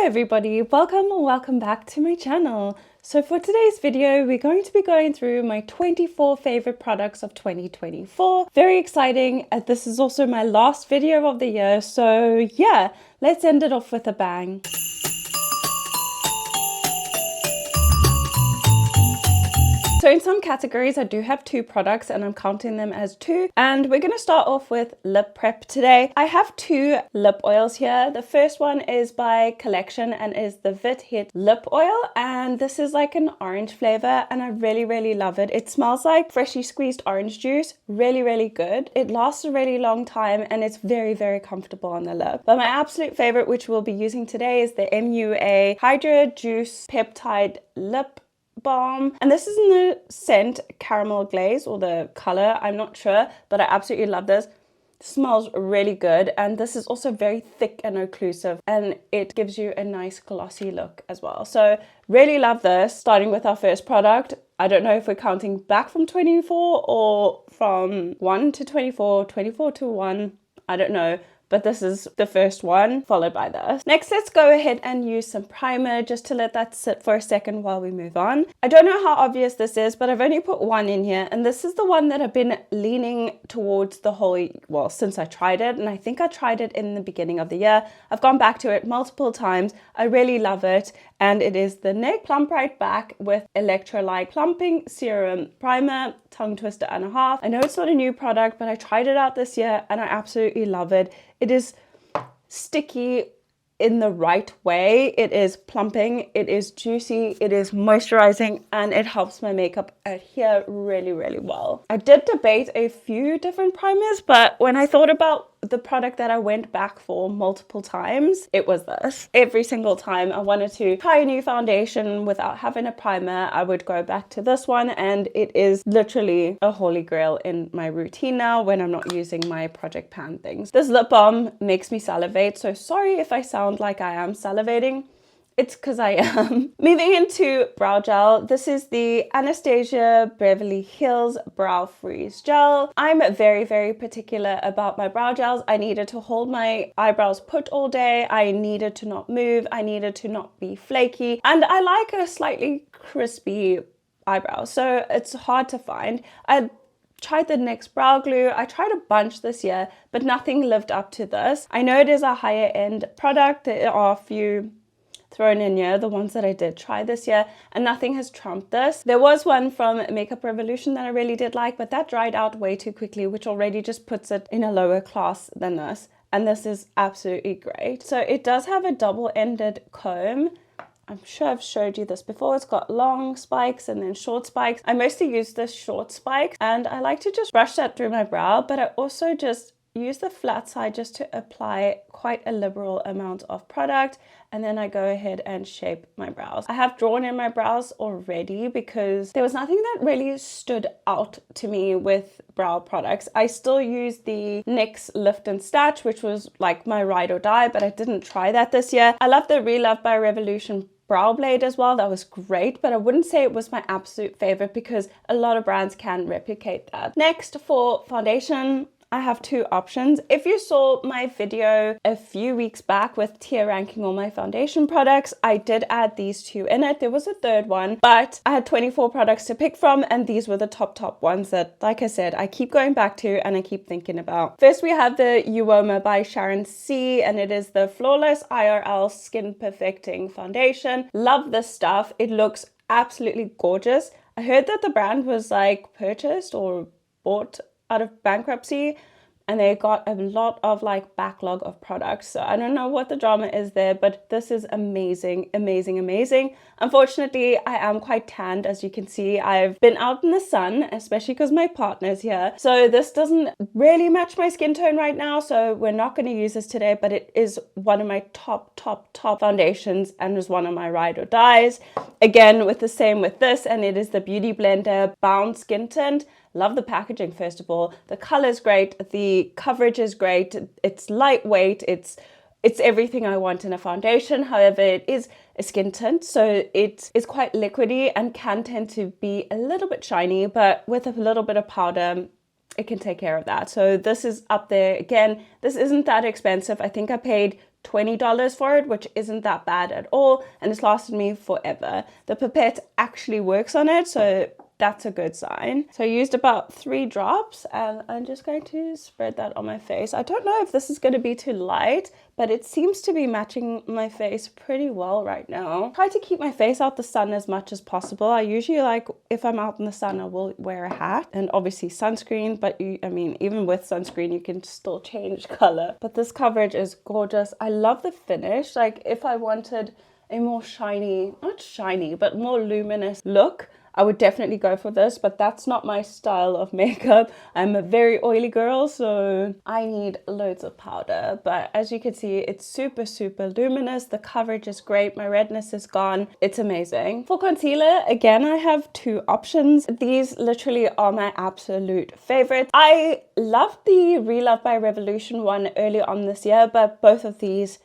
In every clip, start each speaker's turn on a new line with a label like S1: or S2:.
S1: everybody, welcome back to my channel. So for today's video, we're going to be going through my 24 favorite products of 2024. Very exciting. This is also my last video of the year. So yeah, let's end it off with a bang. So in some categories, I do have two products and I'm counting them as two. And we're going to start off with lip prep today. I have two lip oils here. The first one is by Collection and is the Vit Hit Lip Oil. And this is like an orange flavor and I really love it. It smells like freshly squeezed orange juice. Really good. It lasts a really long time and it's very comfortable on the lip. But my absolute favorite, which we'll be using today, is the MUA Hydra Juice Peptide Lip Balm, and this is in the scent caramel glaze, or the color, I'm not sure, but I absolutely love this. It smells really good, and this is also very thick and occlusive, and it gives you a nice glossy look as well. So really love this. Starting with our first product, I don't know if we're counting back from 24 or from 1 to 24, 24 to 1, I don't know. But this is the first one, followed by this. Next, let's go ahead and use some primer just to let that sit for a second while we move on. I don't know how obvious this is, but I've only put one in here. And this is the one that I've been leaning towards the whole, well, since I tried it. And I think I tried it in the beginning of the year. I've gone back to it multiple times. I really love it. And it is the NYX Plump Right Back with Electrolyte Plumping Serum Primer, tongue twister and a half. I know it's not a new product, but I tried it out this year and I absolutely love it. It is sticky in the right way. It is plumping, it is juicy, it is moisturizing, and it helps my makeup adhere really well. I did debate a few different primers, but when I thought about the product that I went back for multiple times, it was this. Every single time I wanted to try a new foundation without having a primer, I would go back to this one, and it is literally a holy grail in my routine now when I'm not using my Project Pan things. This lip balm makes me salivate, so sorry if I sound like I am salivating. It's because I am. Moving into brow gel, this is the Anastasia Beverly Hills Brow Freeze Gel. I'm very particular about my brow gels. I needed to hold my eyebrows put all day. I needed to not move. I needed to not be flaky. And I like a slightly crispy eyebrow, so it's hard to find. I tried the NYX brow glue. I tried a bunch this year, but nothing lived up to this. I know it is a higher end product. There are a few thrown in here, the ones that I did try this year, and nothing has trumped this. There was one from Makeup Revolution that I really did like, but that dried out way too quickly, which already just puts it in a lower class than this. And this is absolutely great. So it does have a double-ended comb. I'm sure I've showed you this before. It's got long spikes and then short spikes. I mostly use this short spike, and I like to just brush that through my brow, but I also just use the flat side just to apply quite a liberal amount of product, and then I go ahead and shape my brows. I have drawn in my brows already because there was nothing that really stood out to me with brow products. I still use the NYX Lift and Statch, which was like my ride or die, but I didn't try that this year. I love the Relove by Revolution brow blade as well. That was great, but I wouldn't say it was my absolute favorite because a lot of brands can replicate that. Next, for foundation, I have two options. If you saw my video a few weeks back with tier ranking all my foundation products, I did add these two in it. There was a third one, but I had 24 products to pick from, and these were the top ones that, like I said, I keep going back to and I keep thinking about. First, we have the Uoma by Sharon C, and it is the Flawless IRL Skin Perfecting Foundation. Love this stuff. It looks absolutely gorgeous. I heard that the brand was like purchased or bought out of bankruptcy, and they got a lot of like backlog of products. So I don't know what the drama is there, but this is amazing. Unfortunately, I am quite tanned, as you can see. I've been out in the sun, especially because my partner's here. So this doesn't really match my skin tone right now, so we're not going to use this today, but it is one of my top foundations and is one of my ride or dies. Again, with the same with this, and it is the Beauty Blender Bound Skin Tint. Love the packaging, first of all. The color is great. The coverage is great. It's lightweight. It's everything I want in a foundation. However, it is a skin tint, so it is quite liquidy and can tend to be a little bit shiny, but with a little bit of powder, it can take care of that. So this is up there. Again, this isn't that expensive. I think I paid $20 for it, which isn't that bad at all, and it's lasted me forever. The pipette actually works on it, so that's a good sign. So I used about 3 drops, and I'm just going to spread that on my face. I don't know if this is going to be too light, but it seems to be matching my face pretty well right now. Try to keep my face out the sun as much as possible. I usually, like, if I'm out in the sun, I will wear a hat and obviously sunscreen, but I mean, even with sunscreen, you can still change color. But this coverage is gorgeous. I love the finish. Like, if I wanted a more shiny, not shiny, but more luminous look, I would definitely go for this, but that's not my style of makeup. I'm a very oily girl, so I need loads of powder. But as you can see, it's super, super luminous. The coverage is great. My redness is gone. It's amazing. For concealer, again, I have 2 options. These literally are my absolute favorite. I loved the Relove by Revolution one early on this year, but both of these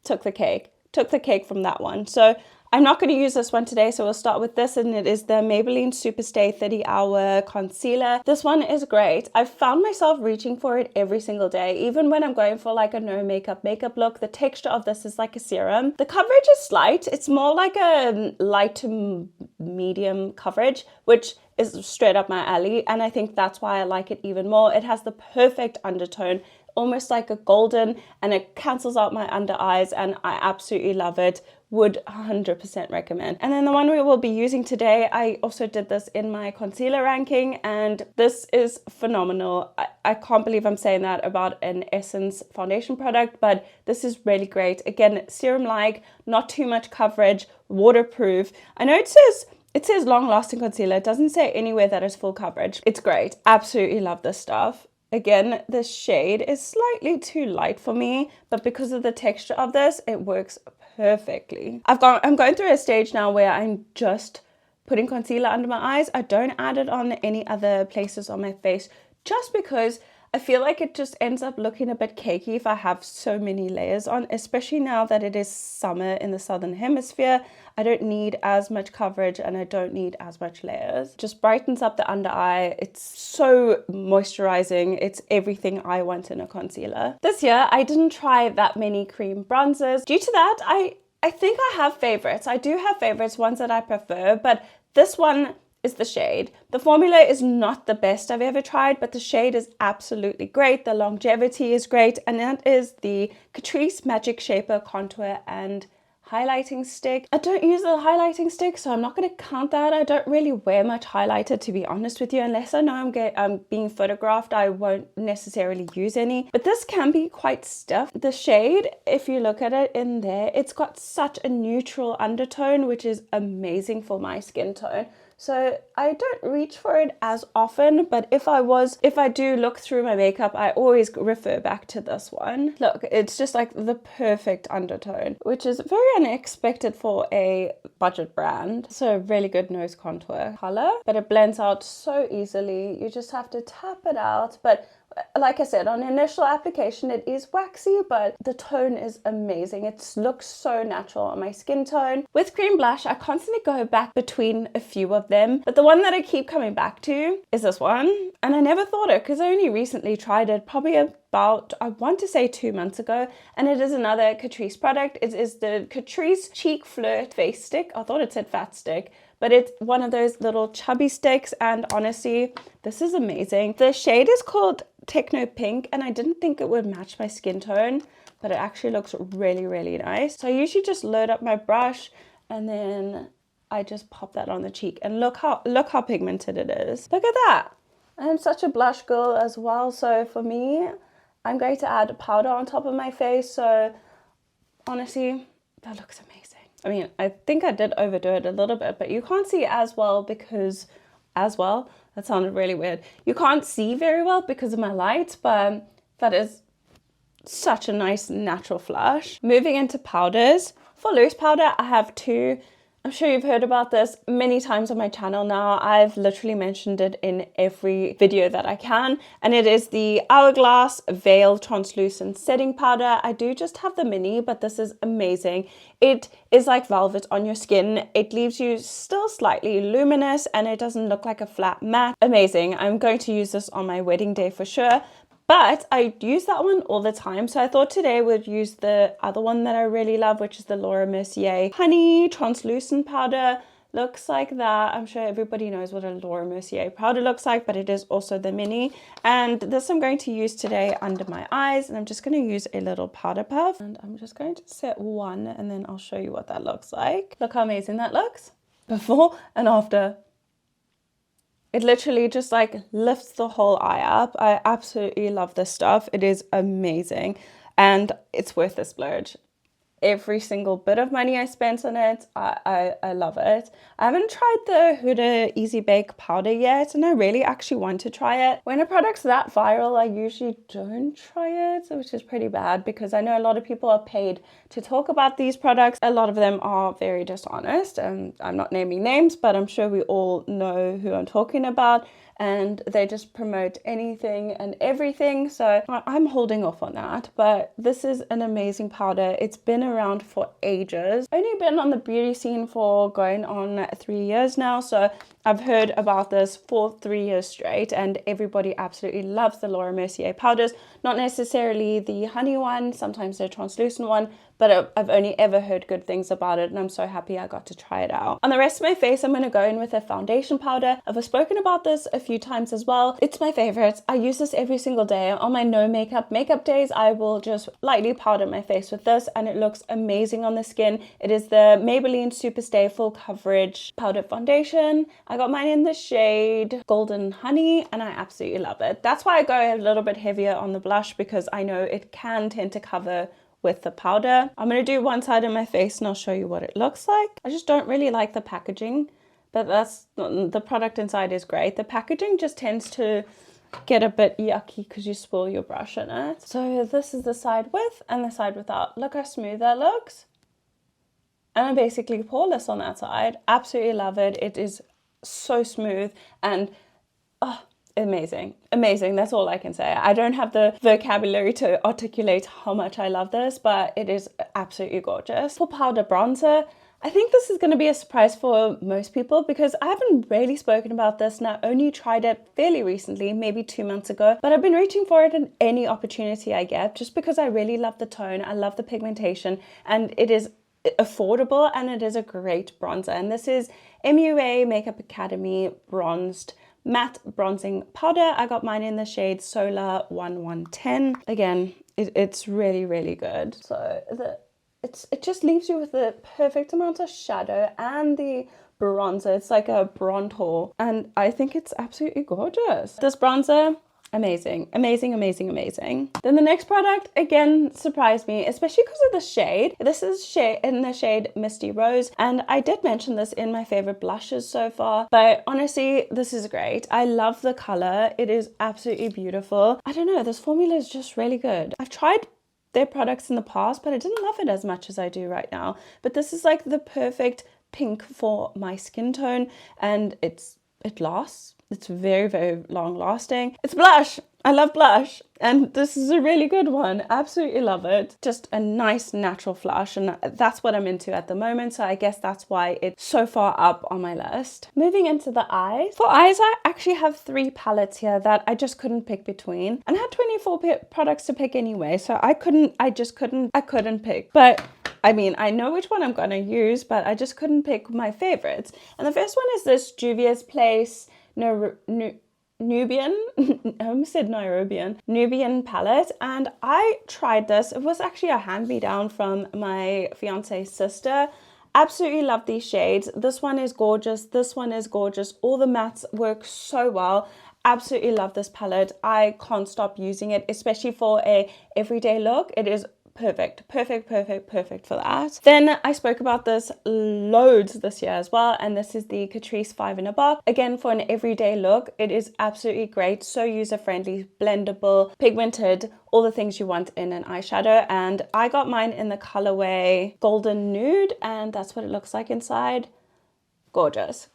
S1: took the cake. Took the cake from that one. So I'm not going to use this one today, so we'll start with this, and it is the Maybelline Superstay 30 Hour Concealer. This one is great. I've found myself reaching for it every single day, even when I'm going for like a no makeup look. The texture of this is like a serum. The coverage is slight. It's more like a light to medium coverage, which is straight up my alley, and I think that's why I like it even more. It has the perfect undertone, almost like a golden, and it cancels out my under eyes, and I absolutely love it. Would 100% recommend. And then the one we will be using today, I also did this in my concealer ranking, and this is phenomenal. I can't believe I'm saying that about an Essence foundation product, but this is really great. Again, serum-like, not too much coverage, waterproof. I know it says long-lasting concealer. It doesn't say anywhere that it's full coverage. It's great. Absolutely love this stuff. Again, the shade is slightly too light for me, but because of the texture of this, it works perfectly. I'm going through a stage now where I'm just putting concealer under my eyes. I don't add it on any other places on my face, just because I feel like it just ends up looking a bit cakey if I have so many layers on, especially now that it is summer in the southern hemisphere. I don't need as much coverage and I don't need as much layers. Just brightens up the under eye. It's so moisturizing. It's everything I want in a concealer. This year, I didn't try that many cream bronzers. Due to that, I think I have favorites. I do have favorites, ones that I prefer, but this one is the shade. The formula is not the best I've ever tried, but the shade is absolutely great. The longevity is great, and that is the Catrice Magic Shaper Contour and Highlighting Stick. I don't use the highlighting stick, so I'm not going to count that. I don't really wear much highlighter, to be honest with you. Unless I know I'm being photographed, I won't necessarily use any. But this can be quite stiff. The shade, if you look at it in there, it's got such a neutral undertone, which is amazing for my skin tone. So I don't reach for it as often, but if I do look through my makeup, I always refer back to this one. Look, it's just like the perfect undertone, which is very unexpected for a budget brand. So really good nose contour color, but it blends out so easily. You just have to tap it out. But like I said, on initial application, it is waxy, but the tone is amazing. It looks so natural on my skin tone. With cream blush, I constantly go back between a few of them, but the one that I keep coming back to is this one. And I never thought it, because I only recently tried it, probably about, I want to say 2 months ago, and it is another Catrice product. It is the Catrice Cheek Flirt Face Stick. I thought it said fat stick, but it's one of those little chubby sticks, and honestly, this is amazing. The shade is called Techno Pink, and I didn't think it would match my skin tone, but it actually looks really, really nice. So I usually just load up my brush, and then I just pop that on the cheek, and look how pigmented it is. Look at that. I'm such a blush girl as well, so for me, I'm going to add powder on top of my face. So honestly, that looks amazing. I mean, I think I did overdo it a little bit, but you can't see as well because, that sounded really weird. You can't see very well because of my light, but that is such a nice natural flush. Moving into powders. For loose powder, I have 2. I'm sure you've heard about this many times on my channel now. I've literally mentioned it in every video that I can, and it is the Hourglass Veil Translucent Setting Powder. I do just have the mini, but this is amazing. It is like velvet on your skin. It leaves you still slightly luminous, and it doesn't look like a flat matte. Amazing. I'm going to use this on my wedding day for sure. but I use that one all the time. So I thought today we'd use the other one that I really love, which is the Laura Mercier Honey Translucent Powder. Looks like that. I'm sure everybody knows what a Laura Mercier powder looks like, but it is also the mini. And this I'm going to use today under my eyes, and I'm just going to use a little powder puff. And I'm just going to set one, and then I'll show you what that looks like. Look how amazing that looks before and after. It literally just like lifts the whole eye up. I absolutely love this stuff. It is amazing, and it's worth the splurge. Every single bit of money I spent on it, I love it. I haven't tried the Huda Easy Bake powder yet, and I really actually want to try it. When a product's that viral, I usually don't try it, which is pretty bad because I know a lot of people are paid to talk about these products. A lot of them are very dishonest, and I'm not naming names, but I'm sure we all know who I'm talking about. And they just promote anything and everything. So I'm holding off on that. But this is an amazing powder. It's been around for ages. Only been on the beauty scene for going on 3 years now. So I've heard about this for 3 years straight, and everybody absolutely loves the Laura Mercier powders. Not necessarily the honey one, sometimes the translucent one, but I've only ever heard good things about it, and I'm so happy I got to try it out. On the rest of my face, I'm going to go in with a foundation powder. I've spoken about this a few times as well. It's my favorite. I use this every single day. On my no makeup days, I will just lightly powder my face with this, and it looks amazing on the skin. It is the Maybelline Superstay Full Coverage Powder Foundation. I got mine in the shade Golden Honey, and I absolutely love it. That's why I go a little bit heavier on the blush, because I know it can tend to cover with the powder. I'm going to do one side of my face and I'll show you what it looks like. I just don't really like the packaging, but the product inside is great. The packaging just tends to get a bit yucky because you spoil your brush in it. So this is the side with and the side without. Look how smooth that looks. And I'm basically poreless on that side. Absolutely love it. It is so smooth and amazing. That's all I can say. I don't have the vocabulary to articulate how much I love this, but it is absolutely gorgeous. For powder bronzer, I think this is going to be a surprise for most people because I haven't really spoken about this, and I only tried it fairly recently, maybe 2 months ago, but I've been reaching for it in any opportunity I get just because I really love the tone, I love the pigmentation, and it is affordable, and it is a great bronzer. And this is MUA Makeup Academy Bronzed Matte Bronzing Powder. I got mine in the shade Solar 1110. Again, it's really, really good. So it just leaves you with the perfect amount of shadow and the bronzer. It's like a bronzer, and I think it's absolutely gorgeous. This bronzer, amazing. Then the next product, again, surprised me, especially because of the shade. This is in the shade Misty Rose, and I did mention this in my favorite blushes so far, but honestly, this is great. I love the color. It is absolutely beautiful. I don't know, this formula is just really good. I've tried their products in the past, but I didn't love it as much as I do right now. But this is like the perfect pink for my skin tone, and it lasts. It's very, very long lasting. It's blush. I love blush, and this is a really good one. Absolutely love it. Just a nice natural flush, and that's what I'm into at the moment, so I guess that's why it's so far up on my list. Moving into the eyes. For eyes, I actually have 3 palettes here that I just couldn't pick between, and I had 24 products to pick anyway, so I couldn't pick. But I mean, I know which one I'm going to use, but I just couldn't pick my favorites. And the first one is this Juvia's Place Nubian, I almost said Nairobian, Nubian palette, and I tried this. It was actually a hand-me-down from my fiance's sister. Absolutely love these shades. This one is gorgeous. This one is gorgeous. All the mattes work so well. Absolutely love this palette. I can't stop using it, especially for a everyday look. It is perfect for that. Then I spoke about this loads this year as well, and this is the Catrice 5 in a Box. Again, for an everyday look, it is absolutely great. So user-friendly, blendable, pigmented, all the things you want in an eyeshadow. And I got mine in the colorway Golden Nude, and that's what it looks like inside. Gorgeous.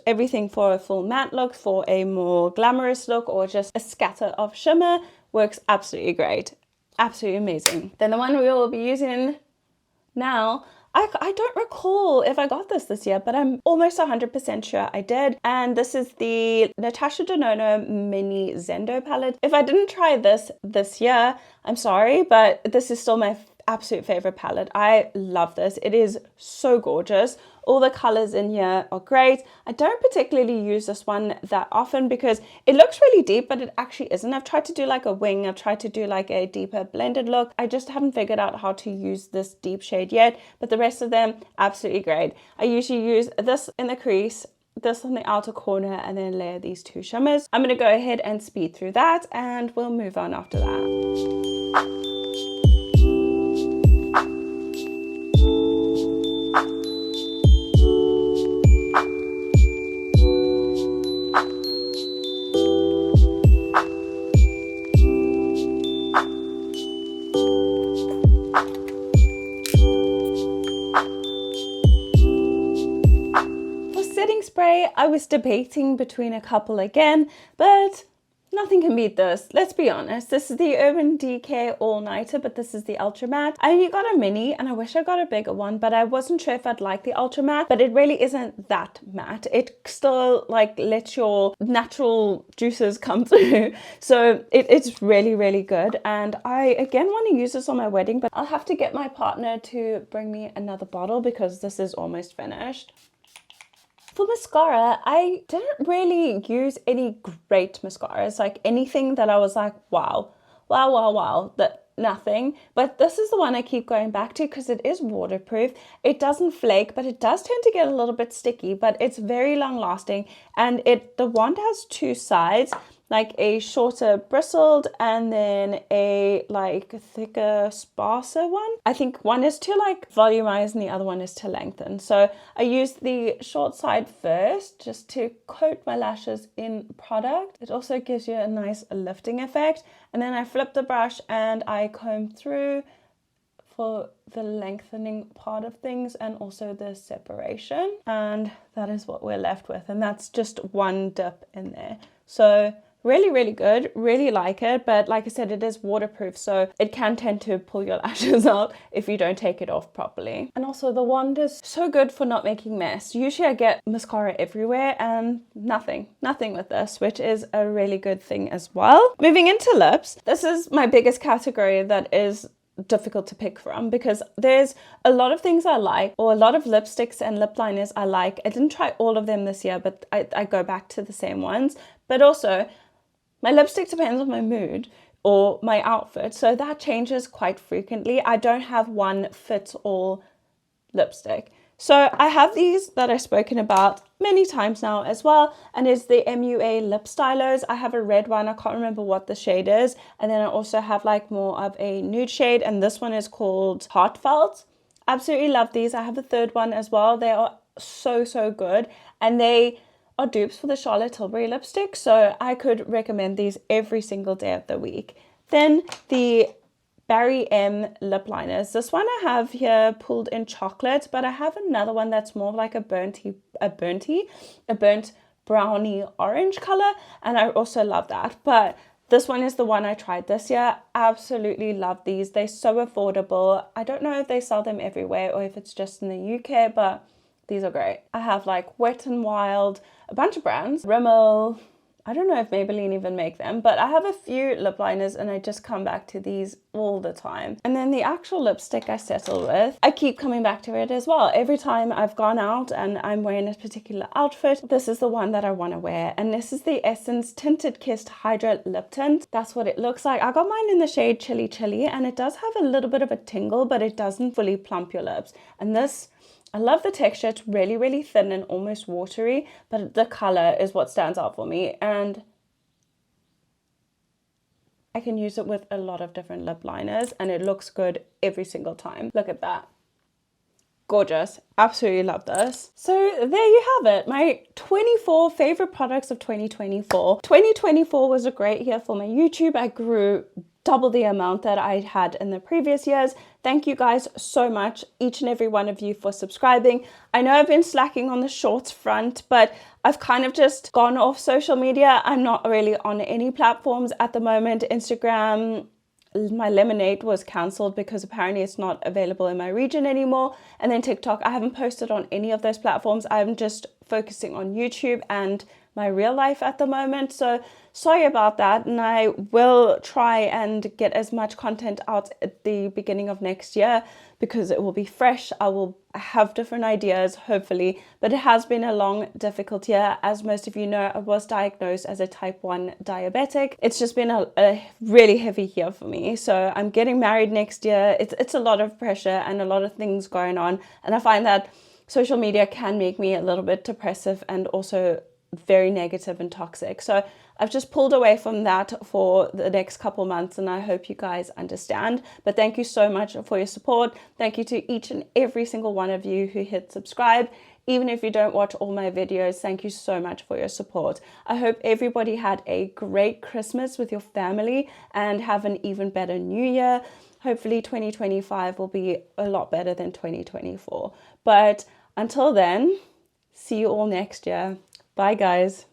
S1: Everything for a full matte look, for a more glamorous look, or just a scatter of shimmer. Works absolutely great. Absolutely amazing. Then the one we will be using now, I don't recall if I got this year, but I'm almost 100% sure I did. And this is the Natasha Denona Mini Zendo palette. If I didn't try this year, I'm sorry, but this is still my absolute favorite palette. I love this. It is so gorgeous. All the colors in here are great. I don't particularly use this one that often because it looks really deep, but it actually isn't. I've tried to do like a wing. I've tried to do like a deeper blended look. I just haven't figured out how to use this deep shade yet, but the rest of them, absolutely great. I usually use this in the crease, this on the outer corner, and then layer these two shimmers. I'm going to go ahead and speed through that, and we'll move on after that. Spray, I was debating between a couple again, but nothing can beat this. Let's be honest. This is the Urban Decay All Nighter, but this is the Ultra Matte. I only got a mini and I wish I got a bigger one, but I wasn't sure if I'd like the Ultra Matte, but it really isn't that matte. It still like lets your natural juices come through. So it's really, really good. And I again want to use this on my wedding, but I'll have to get my partner to bring me another bottle because this is almost finished. For mascara, I didn't really use any great mascaras, like anything that I was like, wow, that nothing. But this is the one I keep going back to because it is waterproof. It doesn't flake, but it does tend to get a little bit sticky, but it's very long lasting. And the wand has two sides, like a shorter bristled and then a like thicker sparser one. I think one is to like volumize and the other one is to lengthen. So I used the short side first just to coat my lashes in product. It also gives you a nice lifting effect. And then I flip the brush and I comb through for the lengthening part of things and also the separation. And that is what we're left with. And that's just one dip in there. So really, really good. Really like it. But like I said, it is waterproof, so it can tend to pull your lashes out if you don't take it off properly. And also the wand is so good for not making mess. Usually I get mascara everywhere and nothing with this, which is a really good thing as well. Moving into lips, this is my biggest category that is difficult to pick from because there's a lot of things I like, or a lot of lipsticks and lip liners I like. I didn't try all of them this year, but I go back to the same ones. But also my lipstick depends on my mood or my outfit, so that changes quite frequently. I don't have one fits all lipstick. So I have these that I've spoken about many times now as well, and is the MUA lip stylos. I have a red one, I can't remember what the shade is, and then I also have like more of a nude shade, and this one is called Heartfelt. Absolutely love these. I have a third one as well. They are so good, and they are dupes for the Charlotte Tilbury lipstick, so I could recommend these every single day of the week. Then the Barry M lip liners. This one I have here pulled in chocolate, but I have another one that's more like a burnt brownie orange color, and I also love that. But this one is the one I tried this year. Absolutely love these. They're so affordable. I don't know if they sell them everywhere or if it's just in the UK, but these are great. I have like Wet n Wild, a bunch of brands, Rimmel. I don't know if Maybelline even make them, but I have a few lip liners and I just come back to these all the time. And then the actual lipstick I settle with, I keep coming back to it as well. Every time I've gone out and I'm wearing a particular outfit, this is the one that I want to wear. And this is the Essence Tinted Kissed Hydra Lip Tint. That's what it looks like. I got mine in the shade Chili Chili, and it does have a little bit of a tingle, but it doesn't fully plump your lips. And this, I love the texture. It's really, really thin and almost watery, but the color is what stands out for me. And I can use it with a lot of different lip liners and it looks good every single time. Look at that. Gorgeous. Absolutely love this. So there you have it. My 24 favorite products of 2024. 2024 was a great year for my YouTube. I grew double the amount that I had in the previous years. Thank you guys so much, each and every one of you, for subscribing. I know I've been slacking on the shorts front, but I've kind of just gone off social media. I'm not really on any platforms at the moment. Instagram, my lemonade was cancelled because apparently it's not available in my region anymore. And then TikTok, I haven't posted on any of those platforms. I'm just focusing on YouTube and my real life at the moment. So sorry about that, and I will try and get as much content out at the beginning of next year because it will be fresh. I will have different ideas, hopefully, but it has been a long, difficult year. As most of you know, I was diagnosed as a type 1 diabetic. It's just been a really heavy year for me. So I'm getting married next year. It's a lot of pressure and a lot of things going on, and I find that social media can make me a little bit depressive and also very negative and toxic. So I've just pulled away from that for the next couple months, and I hope you guys understand. But thank you so much for your support. Thank you to each and every single one of you who hit subscribe. Even if you don't watch all my videos, thank you so much for your support. I hope everybody had a great Christmas with your family and have an even better New Year. Hopefully 2025 will be a lot better than 2024. But until then, see you all next year. Bye, guys.